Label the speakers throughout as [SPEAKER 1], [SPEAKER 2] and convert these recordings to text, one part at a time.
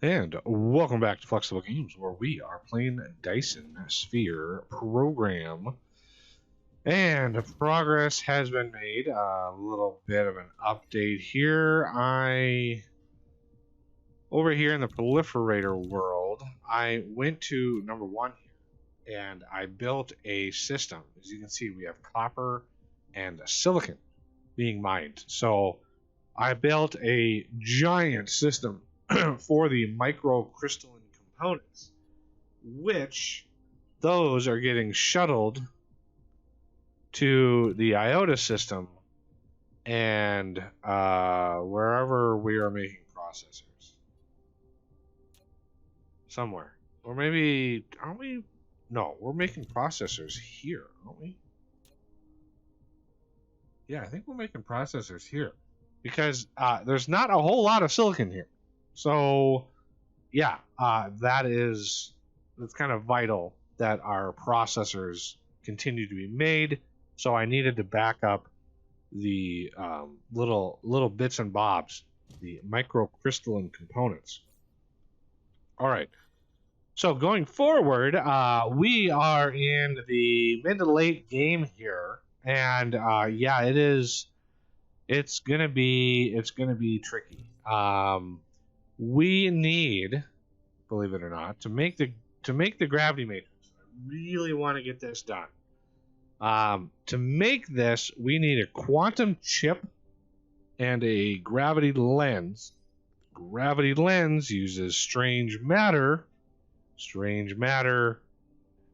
[SPEAKER 1] And welcome back to Flexible Games, where we are playing Dyson Sphere program. And progress has been made. A little bit of an update here. Over here in the proliferator world, I went to number one here, and I built a system. As you can see, we have copper and silicon being mined. So I built a giant system for the microcrystalline components, which those are getting shuttled to the IOTA system and wherever we are making processors. Somewhere. Or maybe, aren't we? No, we're making processors here, aren't we? Yeah, I think we're making processors here. Because there's not a whole lot of silicon here. So, yeah, that's kind of vital that our processors continue to be made. So I needed to back up the little bits and bobs, the microcrystalline components. All right. So going forward, we are in the mid to late game here, and yeah, it's gonna be tricky. We need, believe it or not, to make the gravity matrix. I really want to get this done. To make this, we need a quantum chip and a gravity lens. Gravity lens uses strange matter. Strange matter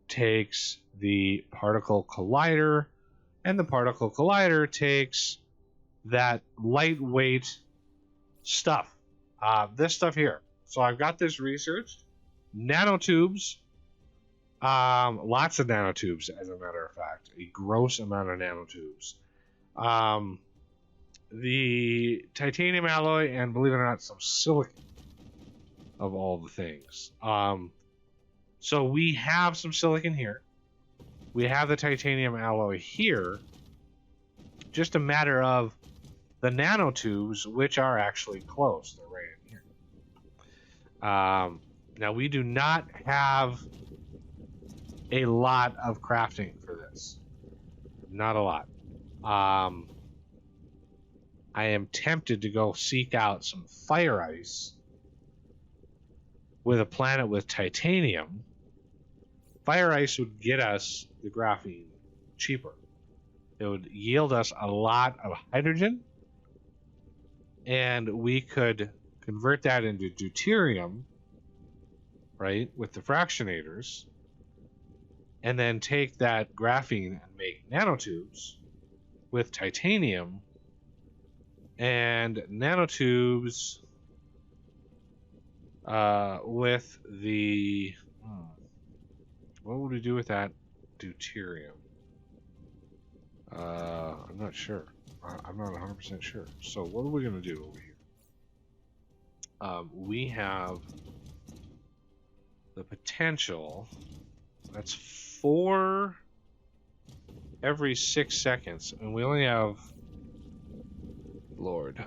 [SPEAKER 1] takes the particle collider, and the particle collider takes that lightweight stuff. This stuff here. So I've got this researched. Nanotubes. Lots of nanotubes, as a matter of fact. A gross amount of nanotubes. The titanium alloy, and believe it or not, some silicon. Of all the things. So we have some silicon here. We have the titanium alloy here. Just a matter of the nanotubes, which are actually close. They're right in here. Now, we do not have a lot of crafting for this. Not a lot. I am tempted to go seek out some fire ice with a planet with titanium. Fire ice would get us the graphene cheaper. It would yield us a lot of hydrogen, and we could convert that into deuterium, right, with the fractionators, and then take that graphene and make nanotubes with titanium, and nanotubes with the... what would we do with that deuterium? I'm not sure. I'm not 100% sure. So what are we going to do over here? We have the potential. That's 4 every 6 seconds, and we only have... Lord.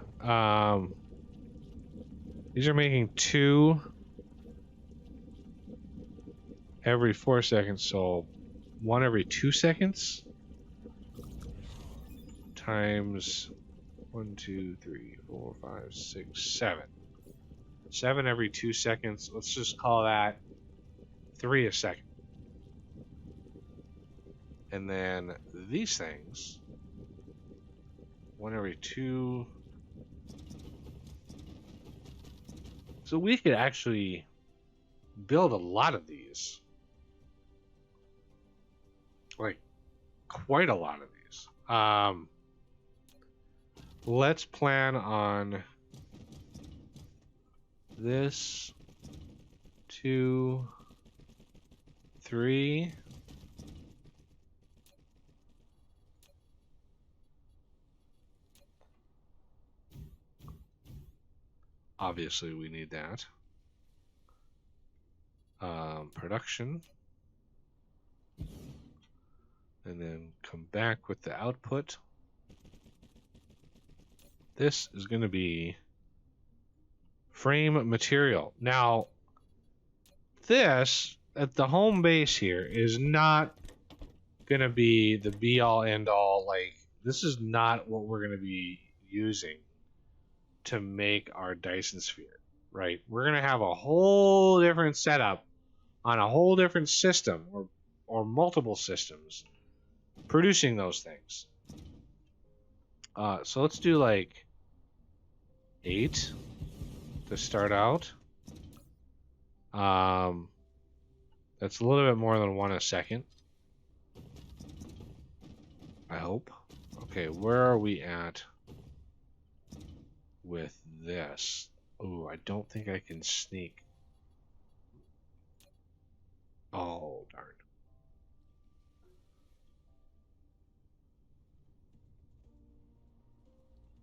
[SPEAKER 1] These are making 2 every 4 seconds, so 1 every 2 seconds times 1, 2, 3, 4, 5, 6, 7. 7 every 2 seconds. Let's just call that 3 a second. And then these things, 1 every 2. So we could actually build a lot of these. Like, quite a lot of these. Let's plan on this, 2, 3. Obviously, we need that. Production. And then come back with the output. This is going to be Frame material. Now, this at the home base here is not gonna be the be all end all. Like, this is not what we're gonna be using to make our Dyson sphere, right? We're gonna have a whole different setup on a whole different system, or multiple systems producing those things. So let's do like 8 to start out. That's a little bit more than 1 a second, I hope. Okay, where are we at with this? Oh, I don't think I can sneak. Oh, darn.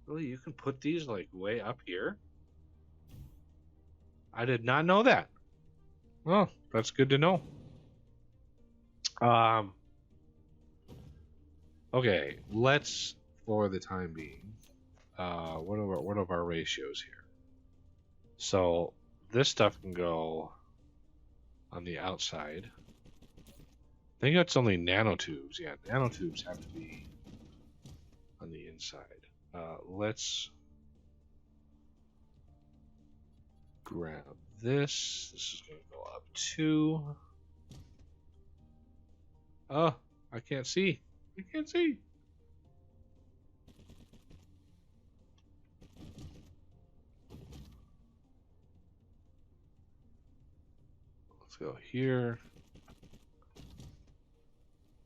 [SPEAKER 1] Really, you can put these like way up here? I did not know that. Well, that's good to know. Okay, let's, for the time being, what are our ratios here? So this stuff can go on the outside. I think that's only nanotubes. Yeah, nanotubes have to be on the inside. Let's grab this. This is going to go up 2. Oh, I can't see. I can't see. Let's go here.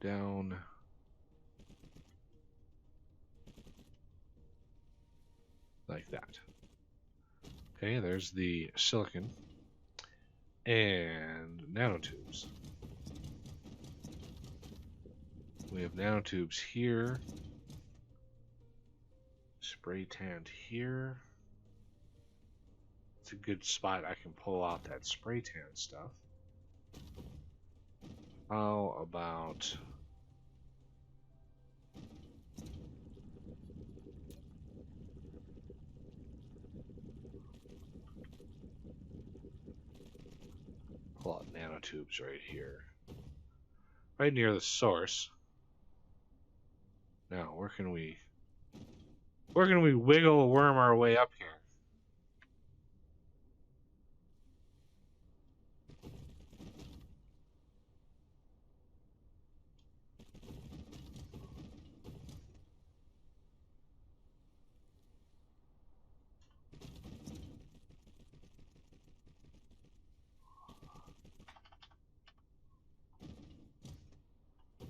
[SPEAKER 1] Down. Like that. Okay, there's the silicon and nanotubes. We have nanotubes here. Spray tanned here. It's a good spot. I can pull out that spray tan stuff. How about pull out nanotubes right here, right near the source. Now, where can we wiggle worm our way up here?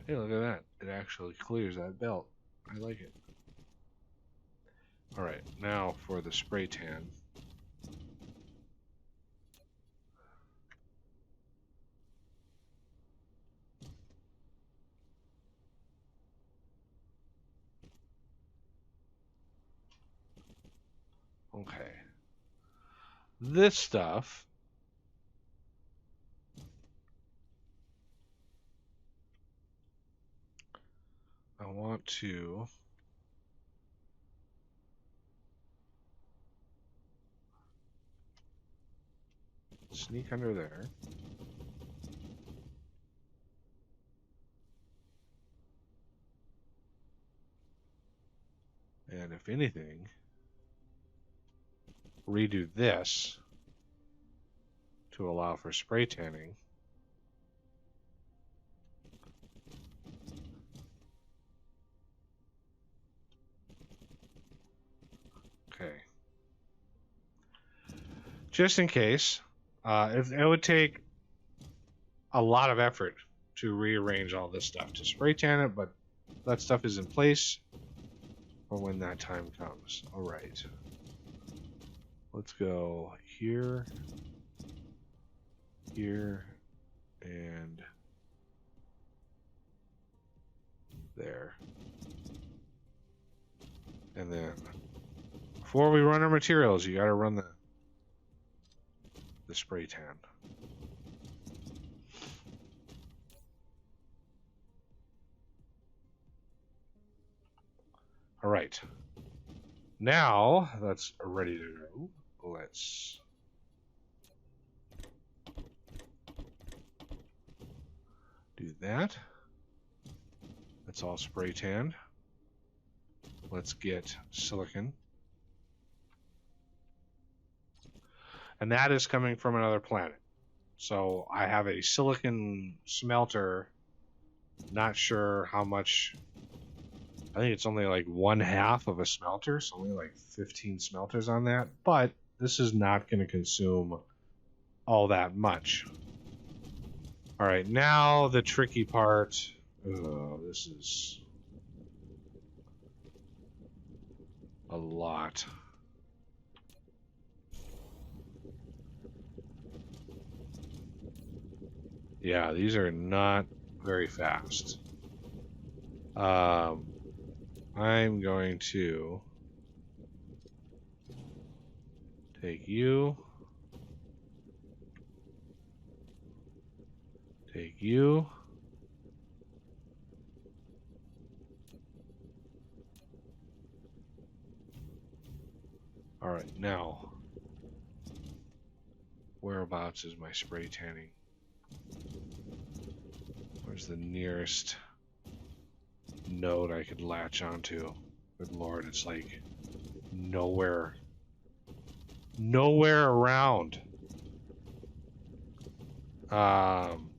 [SPEAKER 1] Hey, look at that. It actually clears that belt. I like it. Alright, now for the spray tan. Okay. This stuff I want to sneak under there. And if anything, redo this to allow for spray tanning. Okay. Just in case, it would take a lot of effort to rearrange all this stuff to spray tan it, but that stuff is in place for when that time comes. All right. Let's go here, here, and there. And then before we run our materials, you got to run the spray tan. All right. Now that's ready to go. Let's that. That's all spray tanned. Let's get silicon. And that is coming from another planet. So I have a silicon smelter. Not sure how much. I think it's only like 1/2 of a smelter, so only like 15 smelters on that. But this is not going to consume all that much. All right, now the tricky part. This is a lot. Yeah, these are not very fast. I'm going to take you. Take you. All right, now, whereabouts is my spray tanning? Where's the nearest node I could latch onto? Good Lord, it's like nowhere around. Kind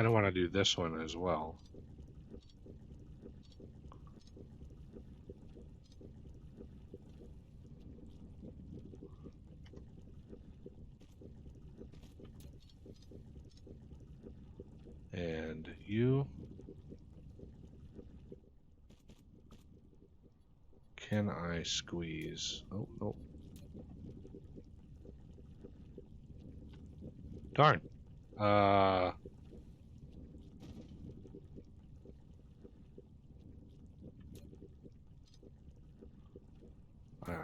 [SPEAKER 1] of want to do this one as well. And you. Can I squeeze? Oh, no. Darn.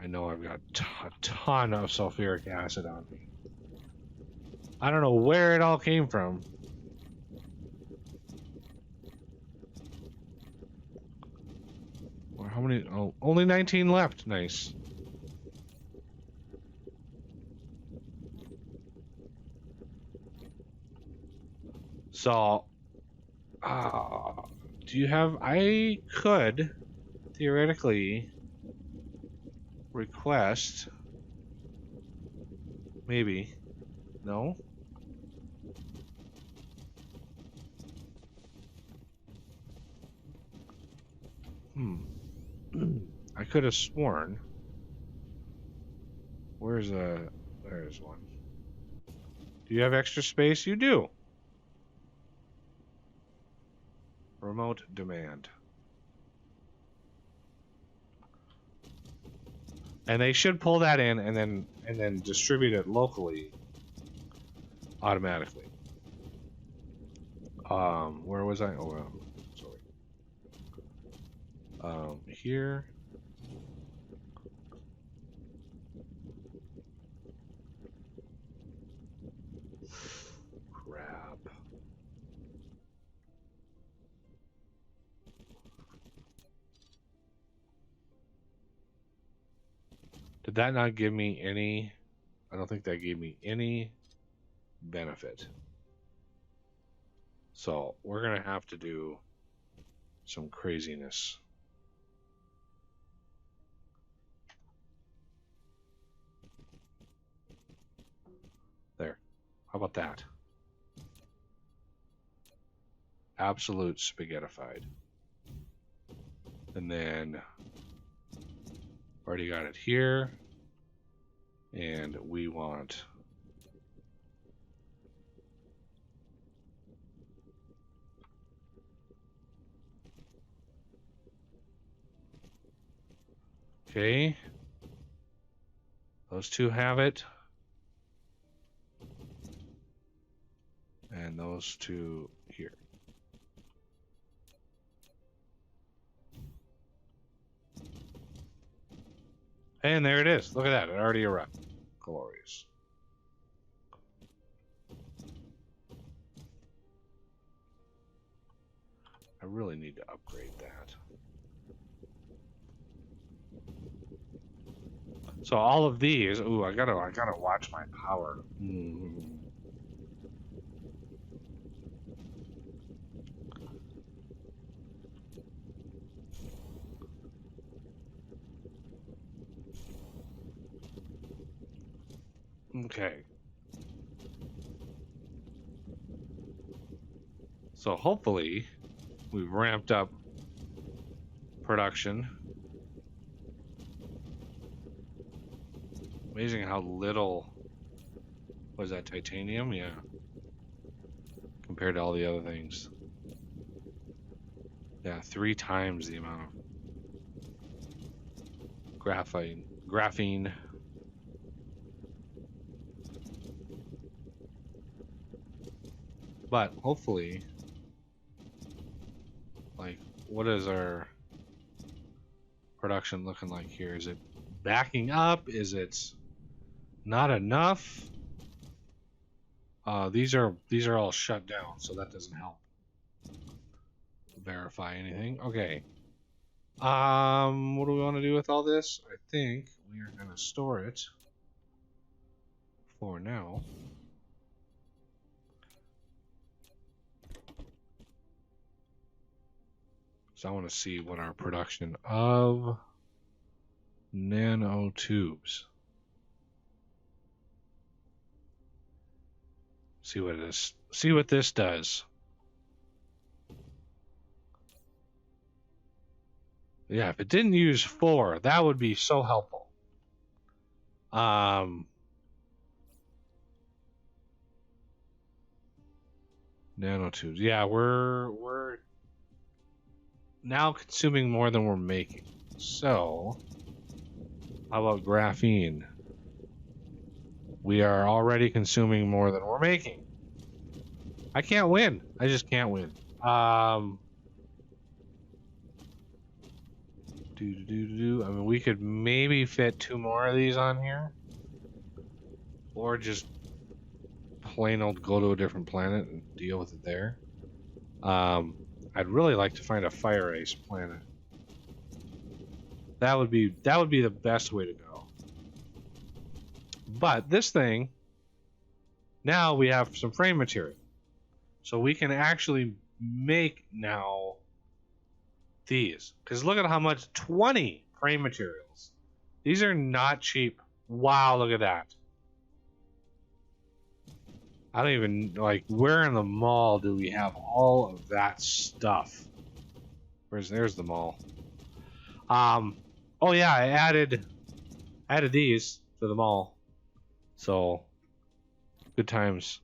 [SPEAKER 1] I know I've got a ton of sulfuric acid on me. I don't know where it all came from. Or how many? Oh, only 19 left. Nice. So, do you have? I could theoretically request. Maybe. No. I could have sworn. There's one. Do you have extra space? You do. Remote demand. And they should pull that in and then distribute it locally automatically. Where was I? Oh, sorry. Here. Crap. Did that not give me any? I don't think that gave me any benefit. So we're gonna have to do some craziness. There. How about that? Absolute spaghettified. And then already got it here. And we want okay. Those two have it. And those two here. And there it is. Look at that. It already erupted. Glorious. I really need to upgrade that. So all of these, ooh, I gotta watch my power. Okay. So hopefully we've ramped up production. Amazing how little was that titanium? Yeah. Compared to all the other things. Yeah, 3 times the amount of graphene. But hopefully, like, what is our production looking like here? Is it backing up? Is it not enough? These are all shut down, so that doesn't help verify anything. Okay. What do we want to do with all this? I think we are going to store it for now. So I want to see what our production of nanotubes. See what it is. See what this does. Yeah, if it didn't use 4, that would be so helpful. Nanotubes. Yeah, we're now consuming more than we're making. So, how about graphene? We are already consuming more than we're making. I can't win. I just can't win. I mean, we could maybe fit 2 more of these on here, or just plain old go to a different planet and deal with it there. I'd really like to find a fire ice planet. That would be the best way to go. But this thing, now we have some frame material, so we can actually make now these. Because look at how much, 20 frame materials. These are not cheap. Wow, look at that. I don't even, like, where in the mall do we have all of that stuff? There's the mall. Oh yeah, I added these to the mall. So, good times.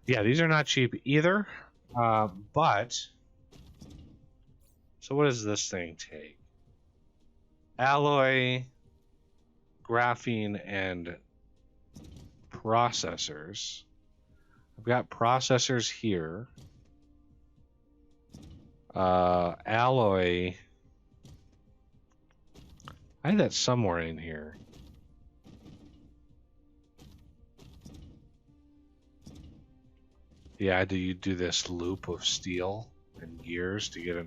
[SPEAKER 1] Yeah, these are not cheap either. But, so what does this thing take? Alloy, graphene, and processors. I've got processors here. Alloy. I had that somewhere in here. Yeah, do you do this loop of steel and gears to get it?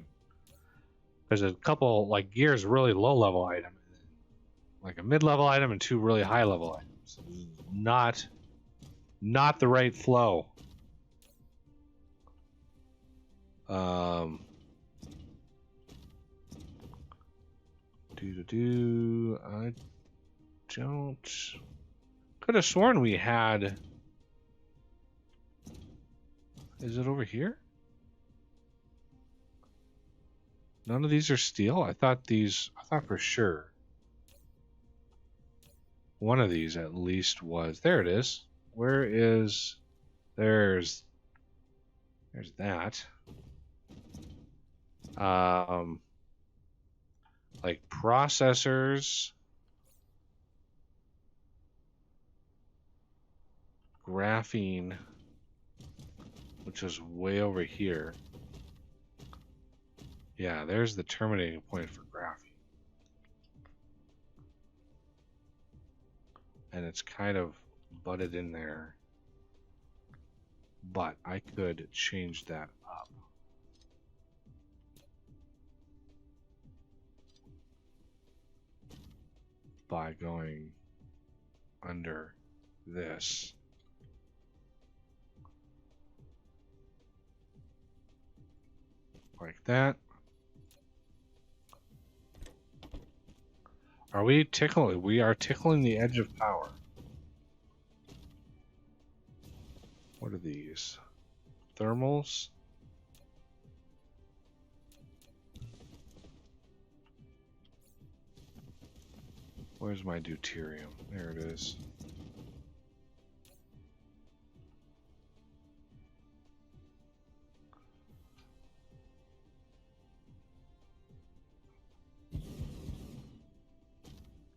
[SPEAKER 1] There's a couple, like, gears, really low level item, like a mid level item, and 2 really high level items. Not the right flow. I don't. Could have sworn we had. Is it over here? None of these are steel? I thought for sure one of these at least was. There it is. Where is... There's that. Like processors, graphene, which is way over here. Yeah, there's the terminating point for graphene. And it's kind of butted in there. But I could change that up. By going under this. Like that. Are we tickling? We are tickling the edge of power. What are these? Thermals? Where's my deuterium? There it is.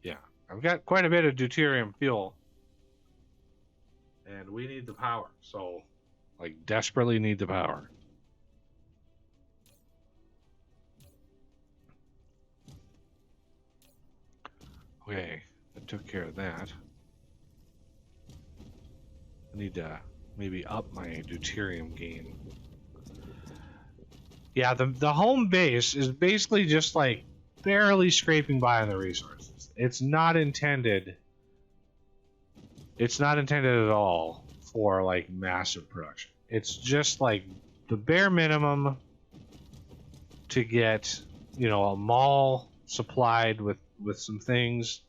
[SPEAKER 1] Yeah, I've got quite a bit of deuterium fuel. And we need the power, so, like, desperately need the power. Okay, I took care of that. I need to maybe up my deuterium gain. Yeah, the home base is basically just like barely scraping by on the resources. It's not intended at all for like massive production. It's just like the bare minimum to get, you know, a mall supplied with some things.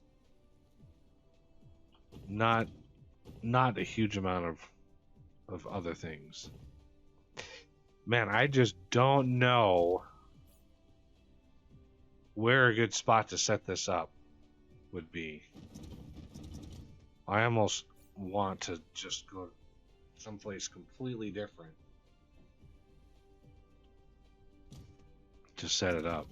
[SPEAKER 1] Not a huge amount of other things. Man, I just don't know where a good spot to set this up would be. I almost want to just go someplace completely different to set it up.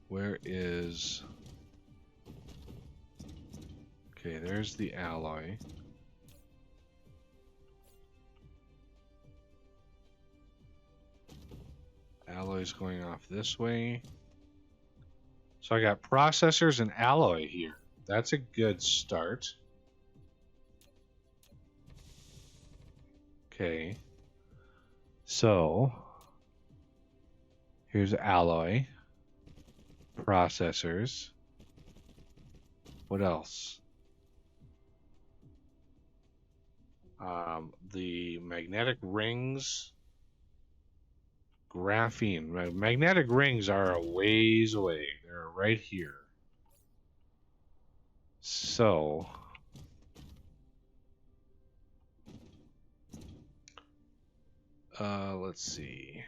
[SPEAKER 1] Where is... Okay, there's the alloy. Alloy's going off this way. So I got processors and alloy here. That's a good start. Okay. So here's alloy. Processors. What else? The magnetic rings. Graphene. Magnetic rings are a ways away. They're right here. So let's see.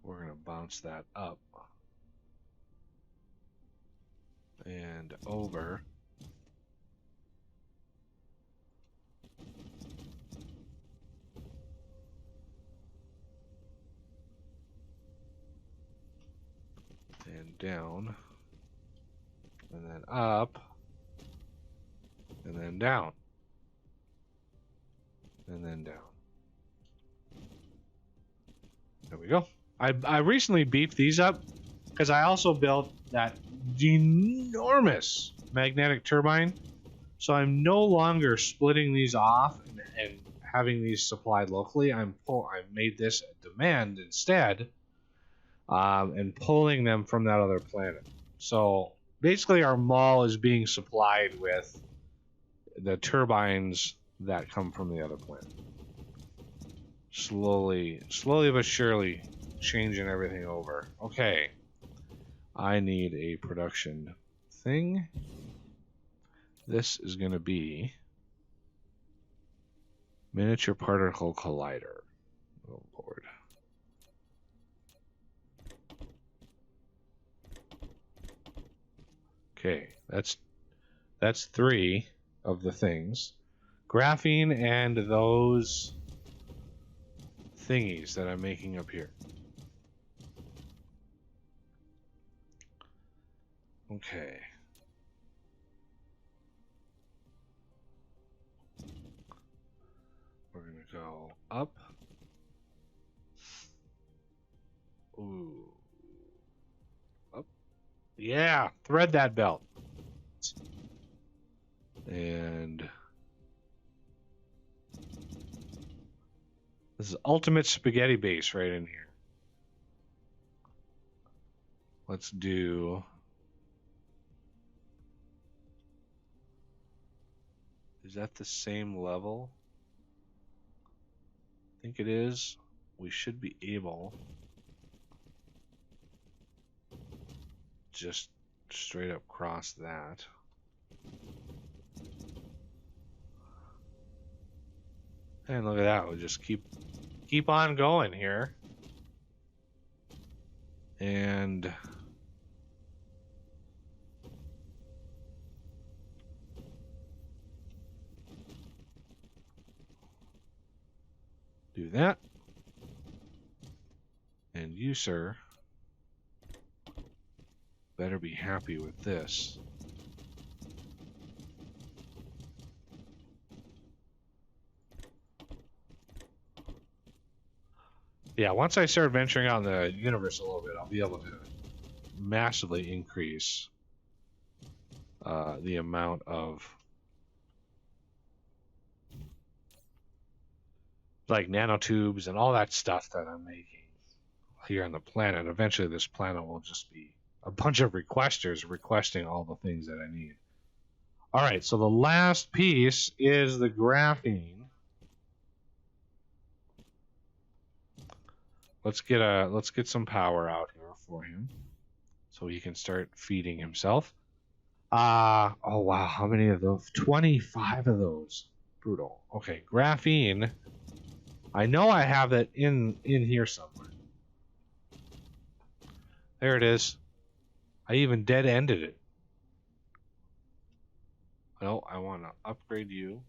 [SPEAKER 1] We're gonna bounce that up and over. And down. And then up. And then down. And then down. There we go. I recently beefed these up because I also built that enormous magnetic turbine. So I'm no longer splitting these off and having these supplied locally. I made this a demand instead, and pulling them from that other planet. So basically, our mall is being supplied with the turbines that come from the other planet. Slowly but surely, changing everything over. Okay, I need a production thing. This is going to be miniature particle collider. Oh Lord. Okay, that's 3 of the things. Graphene and those thingies that I'm making up here. Okay. We're gonna go up. Ooh. Up. Yeah, thread that belt. And this is ultimate spaghetti base right in here. Let's do Is that the same level? I think it is. We should be able just straight up cross that. And look at that, we'll just keep on going here. And do that. And you, sir, better be happy with this. Yeah, once I start venturing out in the universe a little bit, I'll be able to massively increase the amount of like nanotubes and all that stuff that I'm making here on the planet. Eventually this planet will just be a bunch of requesters requesting all the things that I need. All right, so the last piece is the graphene. Let's get some power out here for him so he can start feeding himself. Oh wow, how many of those? 25 of those. Brutal. Okay, graphene. I know I have it in here somewhere. There it is. I even dead-ended it. Well, I want to upgrade you.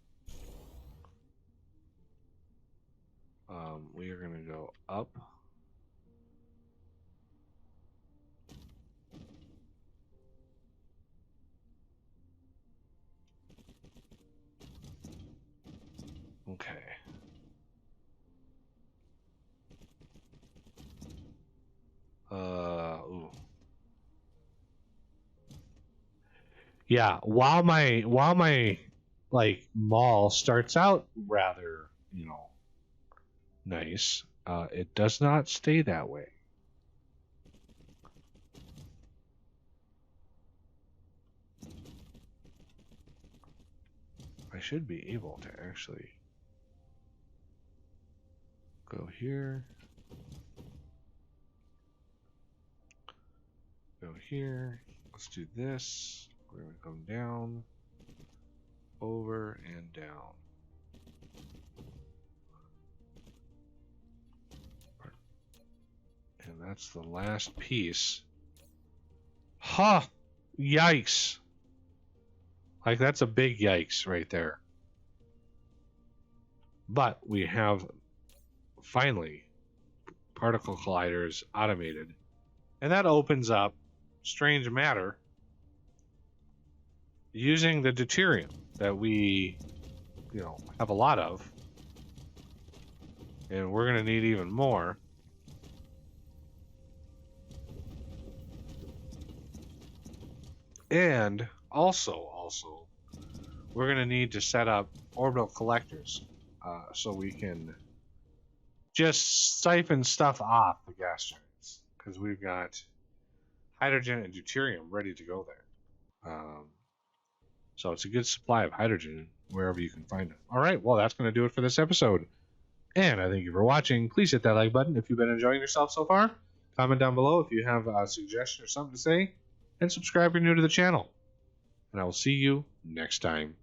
[SPEAKER 1] We are going to go up. Okay. Ooh. Yeah, while my like mall starts out rather, nice, it does not stay that way. I should be able to actually go here. Go here. Let's do this. We're going to come down, over, and down. And that's the last piece. Huh! Yikes! Like, that's a big yikes right there. But we have, finally, particle colliders automated. And that opens up strange matter using the deuterium that we, have a lot of. And we're going to need even more. And also, we're going to need to set up orbital collectors so we can just siphon stuff off the gas giants, because we've got hydrogen and deuterium ready to go there. So it's a good supply of hydrogen wherever you can find it. All right, well, that's going to do it for this episode. And I thank you for watching. Please hit that like button if you've been enjoying yourself so far. Comment down below if you have a suggestion or something to say. And subscribe if you're new to the channel. And I will see you next time.